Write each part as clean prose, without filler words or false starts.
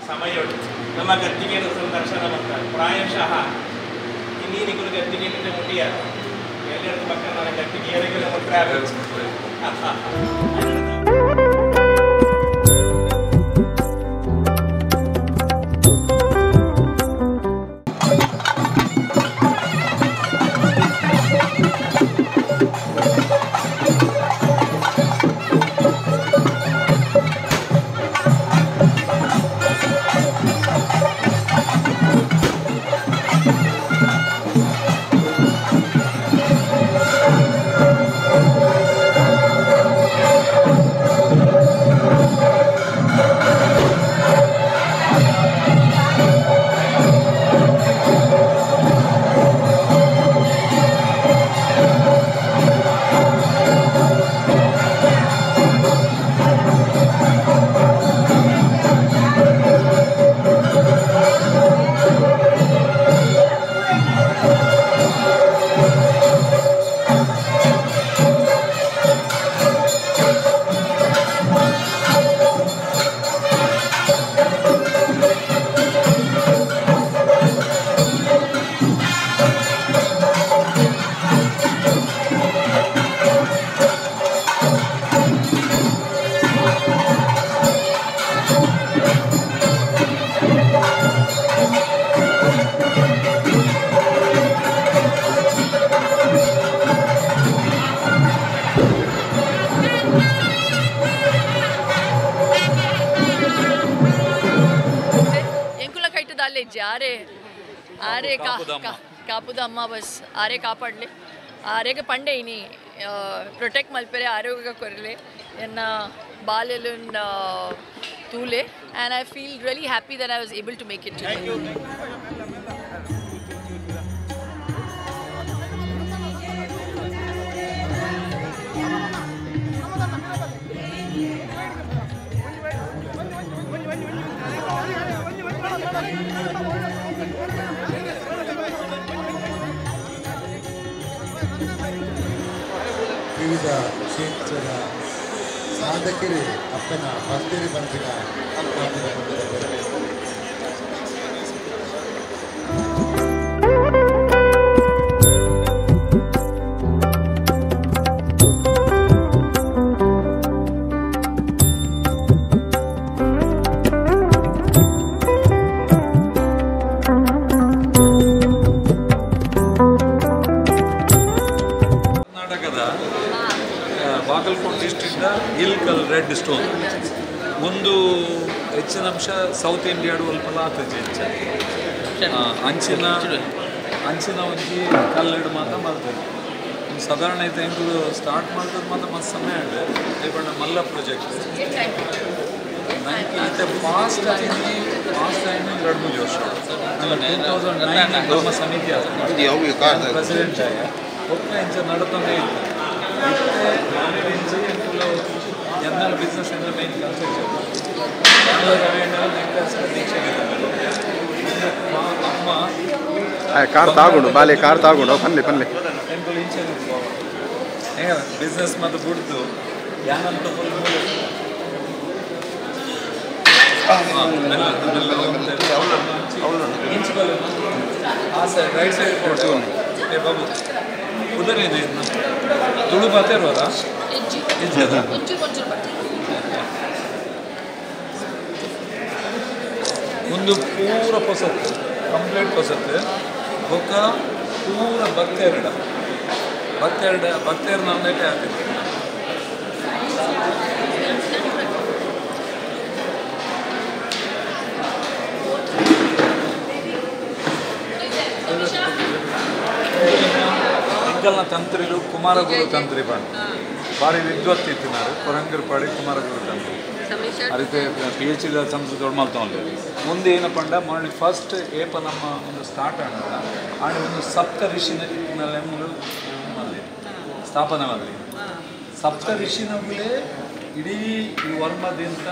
ಸಮಯೋಡು ನಮ್ಮ ಗದ್ದಿಗೆಯನ್ನು ಸಂದರ್ಶನ ಮಾಡ್ತಾರೆ ಪ್ರಾಯಶಃ ಇನ್ನೀನಿಗಳು ಗದ್ದಿಗೆ ಮುಟ್ಟಿಯ ಎಲ್ಲರ ಪಕ್ಕ ನನ್ನ ಗದ್ದಿಗೆ ಏರಿಗೆಲ್ಲ ಮುಟ್ರೆ आरे कापुद अम्मा बस आरे कापाडले आरे के पंडे इनी प्रोटेक्ट मल्पेरे आरोग्य कोरले एन्न बालेलुन तूले and I feel really happy that I was able to make it today. Thank you. ವಿವಿಧ ಕ್ಷೇತ್ರದ ಸಾಧಕರು ಅಪ್ಪನ ಭಕ್ತರು ಬಂದಿನ Bagalkot district Ilkal red stone ಒಂದು ಹೆಚ್ಚಿನ ಅಂಶ ಸೌತ್ ಇಂಡಿಯಾಡು ಅಲ್ಪಲ ಆಗ್ತದೆ ಅಂಚಿನ ಒಂಜಿ ಕಲ್ಲೆಡು ಮಾತ್ರ ಮಾಡ್ತಾರೆ ಸಾಧಾರಣ ಐತೆ ಇಂದು ಸ್ಟಾರ್ಟ್ ಮಾಡಿದ್ರೆ ಮಾತ್ರ ಮಸ್ತ್ ಸಮಯ ಇದೆ ಇವಾಗ ಮಲ್ಲ ಪ್ರಾಜೆಕ್ಟ್ ನನಗೆ ಇದು ಫಾಸ್ಟ್ ಆಗಿ 2-3 ವರ್ಷ 2009 ನಮ್ಮ ಸಮಿತಿ ಆದ ಪ್ರೆಸಿಡೆಂಟ್ ಆಗ ಒಬ್ಬ ಇಂಚ ನಡತಾನೆ ಇತ್ತು ಜನರಲ್ ಬಿಸ್ನೆಸ್ ಅಂದರೆ ಮೇನ್ ಕಾನ್ಸೆಪ್ಟ್ ಅಮ್ಮ ಕಾರ್ ತಾಗೊಂಡು ಬಾಲೆ ಕಾರ್ ತಾಗೊಂಡು ಪನ್ಲೆ ಟೆಂಪಲ್ ಇಂಚೆ ಹೇಗ ಬಿಸ್ನೆಸ್ ಮತ್ತು ಬಿಡ್ದು ಯಾನಂತ ಫುಲ್ ಇಂಚಿಬಲ್ ಆ ಸೈಡ್ ರೈಟ್ ಸೈಡ್ ಕೊಡ್ತು ಏ ಬಾಬು ಉದರ್ ಇದೆ ತುಳು ಬಾತೆ ಇರೋದಾ ಒಂದು ಪೂರ ಹೊಸತ್ತು ಕಂಪ್ಲೀಟ್ ಹೊಸತ್ತು ಬೊಕ್ಕ ಪೂರ ಭಕ್ತೆರಡು ನನ್ನಕ್ಕೆ ಆಗ್ತದೆ ಇಂಕಲ್ನ ತಂತ್ರಿಲು ಕುಮಾರಗುರು ತಂತ್ರಿ ಬಂದು ಭಾರಿ ವಿದ್ವತ್ತಿತ್ತು ನಾನು ಕೊರಂಗರ್ ಪಾಡಿ ಕುಮಾರಗುರು ತಂತ್ರಿ ಅದಕ್ಕೆ PhD ಸಂಸ್ಕೃತ ಮಾಡ್ತಾ ಮುಂದೆ ಏನಪ್ಪ ಅಂಡ ಮಾಡಿ ಫಸ್ಟ್ ಏಪ ನಮ್ಮ ಒಂದು ಸ್ಟಾರ್ಟ್ ಆಡಲ್ಲ ಆಡ ಒಂದು ಸಪ್ತ ಋಷಿನಲ್ಲಿ ಸ್ಥಾಪನೆ ಮಾಡಲಿ ಸಪ್ತ ಋಷಿನಲ್ಲೇ ಇಡೀ ಈ ವರ್ಮದಿಂದ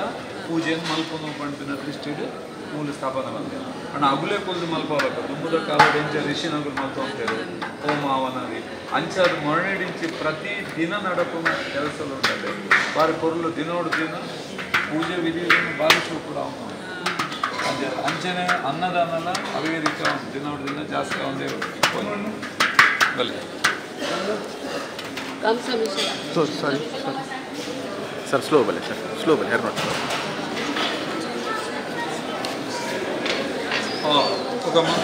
ಪೂಜೆಯನ್ನು ಮಲ್ಪೊಂದು ಪಂಪಿನ ದೃಷ್ಟಿಡು ಮೂಲ ಸ್ಥಾಪನೆ ಮಾಡಿದೆ ಅಣ್ಣ ಅಗುಲೆ ಕೊಲ್ದು ಮಲ್ಪೋಲಕ್ಕ ತುಂಬದ ಕಾಲದ ಇಂಚ ಋಷಿನಗರು ಮಲ್ತು ಅಂತೇಳಿ ಹೋಮಾವನದಿ ಅಂಚದು ಮರಣಿಡಿಂಚಿ ಪ್ರತಿ ದಿನ ನಡಪುನ ಕೆಲಸಲು ಉಂಟದೆ ಬಾರಿ ಪೊರ್ಲು ದಿನೋಡು ದಿನ ಪೂಜೆ ವಿಧಿಗಳನ್ನು ಭಾರಿ ಕೂಡ ಅವನು ಅಂಚನೆ ಅನ್ನದಾನಲ್ಲ ಅವೇ ರೀತಿ ದಿನ ಜಾಸ್ತಿ ಒಂದೇ ಬಲೆ ಸಾರಿ ಸರ್ ಸ್ಲೋ ಬಲೆ ಯಾರು ನೋಡಿ ಹೋಗಮ್ಮ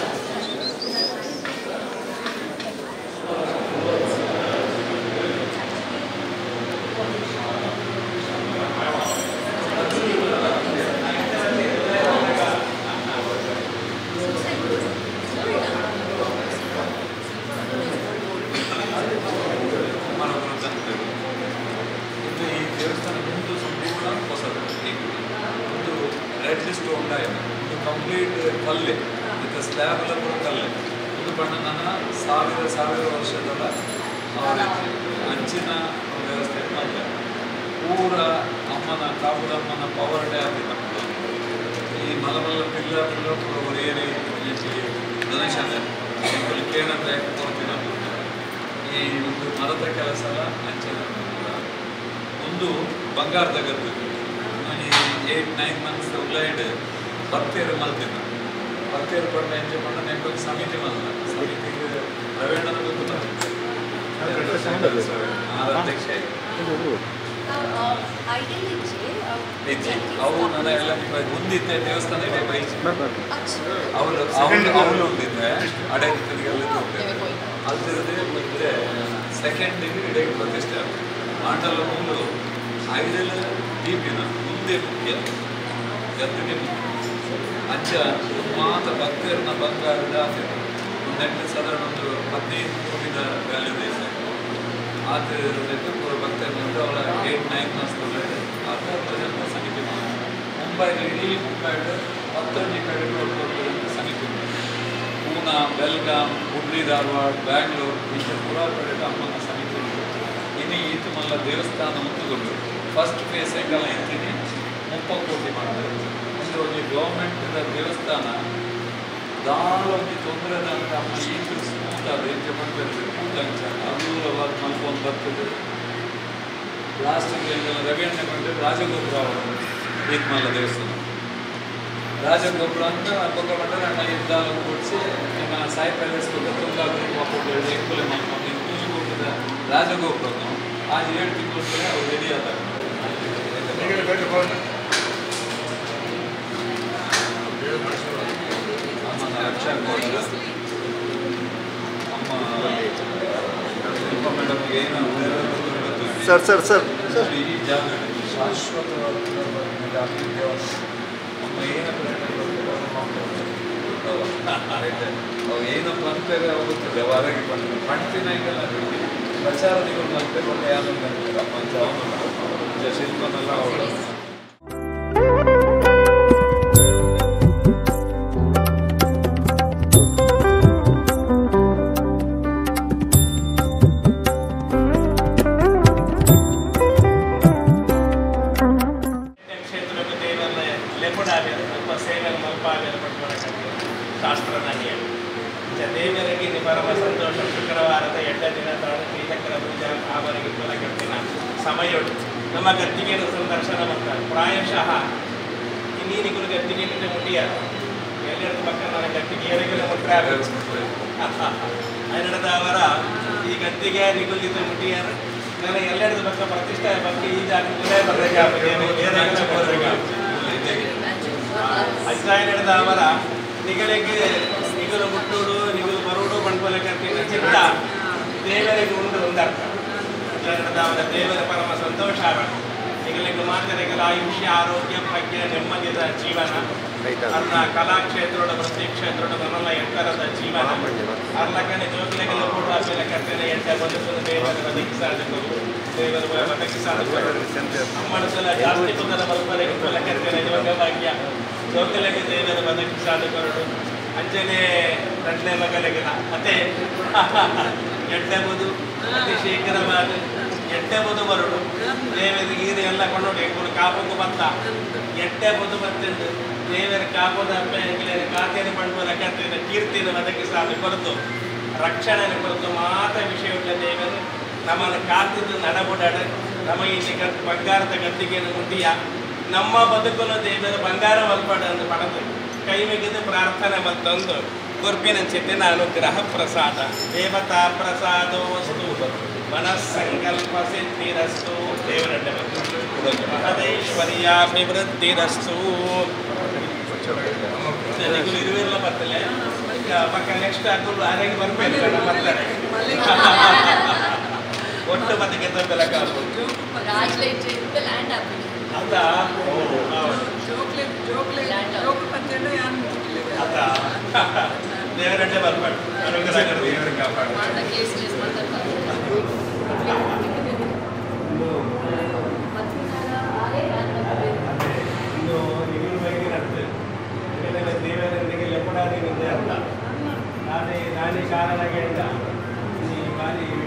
ಕಂಪ್ಲೀಟ್ ಕಲ್ಲೆ ಮತ್ತು ಸ್ಲ್ಯಾಬ್ ಎಲ್ಲ ಕೂಡ ಕಲ್ಲೆ ಇದು ಬಣ್ಣ ನನ್ನ ಸಾವಿರ ವರ್ಷದಲ್ಲ ಅವರ ಅಂಚಿನ ವ್ಯವಸ್ಥೆ ಮಾಡಿದೆ ಪೂರ ಅಮ್ಮನ ಕಾಪುದಮ್ಮನ ಪವರ್ ಡ್ಯಾಮ್ ಈ ಮಲಮಲ್ಲ ಪಿಲ್ಲ ಪೂರ ಏರಿ ಡೊನೇಷನ್ ಕೇಳಂದ್ರೆ ಕೊಡ್ತೀನಿ ಈ ಒಂದು ಮರದ ಕೆಲಸ ಎಲ್ಲ ಅಂಚಿನ ಒಂದು ಬಂಗಾರದ ಗದ್ದು ಈ 8-9 months ಉಳ್ಳಾಯಿಡ್ ಭಕ್ತಿಯರು ಮಲ್ತಿದ್ದ ಭಕ್ತಿಯರು ಪಟ್ಟ ಎಂಜೆ ಪಟ್ಟ ನೆನಪು ಸಮಿತಿ ಮಲ್ಲ ಸಮಿತಿಗೆ ರವೇಣನ ಗೊತ್ತು ಅಧ್ಯಕ್ಷ ಅವು ನನ್ನ ಎಲ್ಲ ಮುಂದಿದ್ದೆ ದೇವಸ್ಥಾನ ಇದೆ ಬೈಚಿ ಅವರು ಒಂದಿದ್ದೆ ಅಡೆಗೆಲ್ಲ ಅಲ್ದಿರದೆ ಮುಂದೆ ಸೆಕೆಂಡ್ ಇಡೆಗೆ ಪ್ರತಿಷ್ಠೆ ಆಟಲ ಮುಂದು ಐದೆಲ್ಲ ದೀಪಿನ ಮುಂದೆ ಮುಖ್ಯ ಗದ್ದಿಗೆ ಅಂಚ ಮಾತ್ರ ಭಕ್ತರನ್ನ ಬಂಗಾರದ ಒಂದು ನೆಟ್ಟು ಸಾಧಾರಣ ಒಂದು 15 ಕೋಟಿದ ವ್ಯಾಲ್ಯೂ ಇದೆ ಅದು ಪೂರ ಭಕ್ತರನ್ನ ಅವಳ 8-9 months ಆ ಸಮಿತಿ ಮುಂಬೈಲಿ ಇಡೀ ಮುಂಬೈಡ್ 10 ಕಡೆ ಸಮಿತಿ ಪೂನಾ ಬೆಲ್ಗಾಂ ಹುಬ್ಳಿ ಧಾರವಾಡ ಬ್ಯಾಂಗ್ಳೂರು ಇಂಥ ಪೂರ ಕಡೆ ಅಮ್ಮನ ಸಮಿತಿ ಉಂಟು ಇನ್ನು ಈತ ಮಲ್ಲ ದೇವಸ್ಥಾನ ಮುಂದುಗೊಂಡು ಫಸ್ಟ್ ಫೇಸ್ ಎಲ್ಲ ಇಂತೀನಿ 30 ಕೋಟಿ ಮಾಡ್ತಾರೆ ಒಂದು ಗೌರ್ಮೆಂಟ್ ದೇವಸ್ಥಾನ ದಾಳ ಒಂದು ತೊಂದರೆ ಅಮ್ಮ ಈತು ಸ್ಮೂತ್ ಅದು ಎಂಟು ಮಾಡ್ತಾರೆ ಕೂತಂಚ ಅನುಕೂಲವಾದ ಮಲ್ಕೊಂಡು ಬರ್ತದೆ ಲಾಸ್ಟಿಗೆ ರವಿಯಣ್ಣ ಮಾಡಿದ್ರೆ ರಾಜಗೋಪುರ ಈಗ ಮಲ್ಲ ದೇವಸ್ಥಾನ ರಾಜಗೋಪುರ ಅಂತ ಪಕ್ಕ ಮಾಡ್ತಾರೆ ಅಣ್ಣ ಇದ್ದಾಲ ಕೊಡಿಸಿ ನಿಮ್ಮ ಸಾಯಿ ಪ್ಯಾಲೇಸ್ ಕೊಟ್ಟು ತುಂಗಾಗ್ಬೇಕು ಮಕ್ಕಳು ಎಂಕುಲೆ ಮಾಡ್ಕೊಂಡು ನೀವು ಪೂಜೆ ಕೊಟ್ಟಿದ್ದ ರಾಜಗೋಪುರನು ಆ 7 ತಿಂಗಳು ಅವ್ರು ರೆಡಿ ಆದಾಗ ಅಮ್ಮನ ರಕ್ಷಾ ಕೊಡ ಅಮ್ಮ ಶಿಲ್ಪ ಮೇಡಮ್ಗೆ ಏನು ಸರ್ ಈ ಜಾಗ ಶಾಶ್ವತವಾದ ಅಮ್ಮ ಅವು ಏನಪ್ಪ ಅಂತಾರೆ ಹೋಗುತ್ತದೆ ಹೊರಗೆ ಬಂದು ಪಂಟಿನ ಈಗೆಲ್ಲ ಪ್ರಚಾರದಿಗಳು ಮಾಡ್ತಾರೆ ಯಾರು ಶಿಲ್ಪನೆಲ್ಲ ಅವಳು ದೇವರಿಗೆ ಪರಮ ಸಂತೋಷ ಶುಕ್ರವಾರದ 8 ದಿನ ಶ್ರೀಚಕ್ರ ಪೂಜಾ ಅವರಿಗೆ ಕುಲಕರ್ತಿನ ಸಮಯ ನಮ್ಮ ಗದ್ದಿಗೆ ಸಂದರ್ಶನ ಮಾಡ್ತಾರೆ ಪ್ರಾಯಶಃ ಇನ್ನೀನಿಗಳು ಗದ್ದಿಗೆ ಮುಟ್ಟಿಯಾರ ಎಲ್ಲರ ಪಕ್ಕ ನನ್ನ ಗದ್ದಿಗೆ ಏರಿಗೆಲ್ಲ ಮುಟ್ಟಾರ ಹನ್ನೆರಡು ಅವರ ಈ ಗದ್ದಿಗೆ ನಿಗುಲಿದ್ದ ಮುಟ್ಟಿಯಾರ ನನ್ನ ಎಲ್ಲರದ ಪಕ್ಕ ಪ್ರತಿಷ್ಠೆ ಬಗ್ಗೆ ಈ ಜಾಗದಲ್ಲೇ ಹನ್ನೆರಡು ಅವರ ನಿಗಳಿಗೆ ನಿಗಲು ಮುಟ್ಟುಡು ನಿಗಲು ಬರುಡು ಬಂಡ್ಕೊಲಕರ್ತಿನ ಚಿತ್ತ ದೇವರಿಗೆ ಉಂಡರ್ಥ ಅವರ ದೇವರ ಪರಮ ಸಂತೋಷ ನಿಗಳಿಗೆ ಮಾತರಿಗಳ ಆಯುಷ್ಯ ಆರೋಗ್ಯ ಪ್ರಜ್ಞೆ ನೆಮ್ಮದಿದ ಜೀವನ ಅರ್ನ ಕಲಾಕ್ಷೇತ್ರದ ವೃತ್ತಿ ಕ್ಷೇತ್ರದ ಮನಲ ಎತ್ತರದ ಜೀವನ ಅರ್ಲಕನೆ ಜೋಗಿಲೆಗೆಲ್ಲ ಕೂಡ ಕರ್ತನೆ ಎಂಟ ಬದುಕಲು ದೇವರ ಬದುಕಿಸಾದವರು ದೇವರ ಬದುಕಿಸಾದವರು ಅಮ್ಮನಸಲ ಜಾಸ್ತಿ ಕುಂದರ ಬರುವವರೆಗೆ ಕುಲಕರ್ತನೆ ಯೋಗಭಾಗ್ಯ ಜೋಗಿಲೆಗೆ ದೇವರ ಬದುಕಿಸಾದವರು ಅಂಜನೆ ರಡ್ಲೆ ಮಗಲಿಗಿನ ಮತ್ತೆ ಎಡ್ಡೆಬುದು ಅತಿ ಶೀಘ್ರವಾದ ಎಡ್ಡೆಬುದು ಬರುಡು ದೇವರ ಗೀರಿ ಎಲ್ಲ ಕೊಂಡೋಡಿ ಕಾಪುಕು ಬಂತ ಎಡ್ಡೆಬುದು ಬರ್ತಂಡು ದೇವರ ಕಾಪುದ ಖಾತೆಯನ್ನು ಪಡ್ಬೋದ ಕರ್ತಿನ ಕೀರ್ತಿನ ಬದುಕಿಸಾದ ಕೊರತು ರಕ್ಷಣೆಯನ್ನು ಕೊರತು ಮಾತ ವಿಷಯವುಳ್ಳ ದೇವರು ನಮ್ಮನ್ನು ಕಾತಿದ್ದು ನಡಬುಡಾಡ ನಮ್ಮ ಇಲ್ಲಿ ಬಂಗಾರದ ಗದ್ದಿಗೆಯನ್ನು ಮುಟ್ಟಿಯ ನಮ್ಮ ಬದುಕನ್ನು ದೇವರ ಬಂಗಾರ ಮಲ್ಪಾಡ ಅಂತ ಪಡೆದು ಕೈ ಮುಗಿದು ಪ್ರಾರ್ಥನೆ ಮತ್ತೊಂದು ಗುರುಪಿನ ಚಿತ್ತಿನ ಅನುಗ್ರಹ ಪ್ರಸಾದ ದೇವತಾ ಪ್ರಸಾದೋ ವಸ್ತು ಮನಸ್ಸಂಕಲ್ಪ ಸಿದ್ಧಿರಸ್ತು ದೇವರಡ್ಡೆ ಮಹದೇಶ್ವರ್ಯಾಭಿವೃದ್ಧಿರಸ್ತು ಇರುವೆಲ್ಲ ಬರ್ತಲೆ ಪಕ್ಕ ನೆಕ್ಸ್ಟ್ ಅದು ಆರೆಗೆ ಬರ್ಬೇಕು ಬರ್ತಾರೆ ಒಟ್ಟು ಬದಿಗೆ ಬೆಳಕ ಅದಾ ಅದಾ ದೇವರಡ್ಡೆ ಬರ್ಬೇಡ ಅನುಗ್ರಹ ದೇವರಿಗೆ ಕಾಪಾಡು ದೇವರೊಂದಿಗೆ ಲೆಪ್ಪಡಾದಿ ನಿಂದೆ ಅಂತ ನಾನೇ ಕಾರಣಗಳಿಂದ ಈ ಬಾರಿ